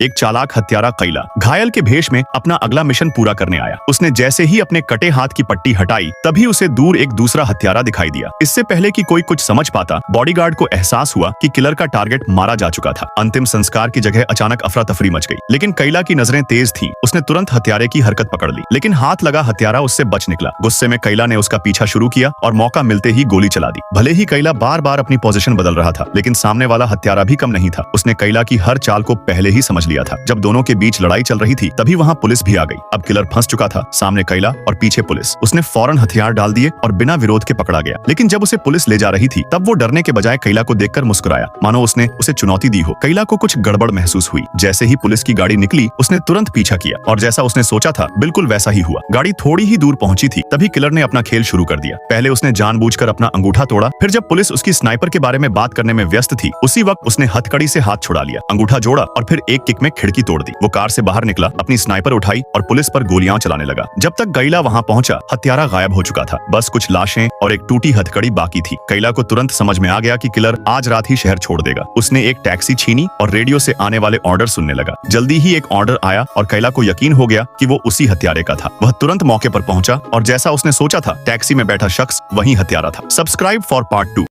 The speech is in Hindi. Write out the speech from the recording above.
एक चालाक हत्यारा कैला घायल के भेष में अपना अगला मिशन पूरा करने आया। उसने जैसे ही अपने कटे हाथ की पट्टी हटाई तभी उसे दूर एक दूसरा हत्यारा दिखाई दिया। इससे पहले कि कोई कुछ समझ पाता, बॉडीगार्ड को एहसास हुआ कि किलर का टारगेट मारा जा चुका था। अंतिम संस्कार की जगह अचानक अफरा तफरी मच गई, लेकिन कैला की नजरें तेज थीं। उसने तुरंत हत्यारे की हरकत पकड़ ली, लेकिन हाथ लगा हत्यारा उससे बच निकला। गुस्से में कैला ने उसका पीछा शुरू किया और मौका मिलते ही गोली चला दी। भले ही कैला बार बार अपनी पोजीशन बदल रहा था, लेकिन सामने वाला हत्यारा भी कम नहीं था। उसने कैला की हर चाल को पहले ही समझ लिया था। जब दोनों के बीच लड़ाई चल रही थी तभी वहां पुलिस भी आ गई। अब किलर फंस चुका था, सामने कैला और पीछे पुलिस। उसने फौरन हथियार डाल दिए और बिना विरोध के पकड़ा गया। लेकिन जब उसे पुलिस ले जा रही थी तब वो डरने के बजाय कैला को देखकर मुस्कुराया, मानो उसने उसे चुनौती दी हो। कैला को कुछ गड़बड़ महसूस हुई। जैसे ही पुलिस की गाड़ी निकली उसने तुरंत पीछा किया और जैसा उसने सोचा था बिल्कुल वैसा ही हुआ। गाड़ी थोड़ी ही दूर पहुंची थी तभी किलर ने अपना खेल शुरू कर दिया। पहले उसने जानबूझकर अपना अंगूठा तोड़ा, फिर जब पुलिस उसकी स्नाइपर के बारे में बात करने में व्यस्त थी उसी वक्त उसने हथकड़ी से हाथ छुड़ा लिया, अंगूठा जोड़ा और फिर एक किक में खिड़की तोड़ दी। वो कार से बाहर निकला, अपनी स्नाइपर उठाई और पुलिस पर गोलियां चलाने लगा। जब तक कैला वहां पहुंचा हत्यारा गायब हो चुका था। बस कुछ लाशें और एक टूटी हथकड़ी बाकी थी। कैला को तुरंत समझ में आ गया कि किलर आज रात ही शहर छोड़ देगा। उसने एक टैक्सी छीनी और रेडियो से आने वाले ऑर्डर सुनने लगा। जल्दी ही एक ऑर्डर आया और कैला को यकीन हो गया कि वो उसी हत्यारे का था। वह तुरंत मौके पर पहुंचा और जैसा उसने सोचा था टैक्सी में बैठा शख्स वही हत्यारा था। Subscribe for part 2।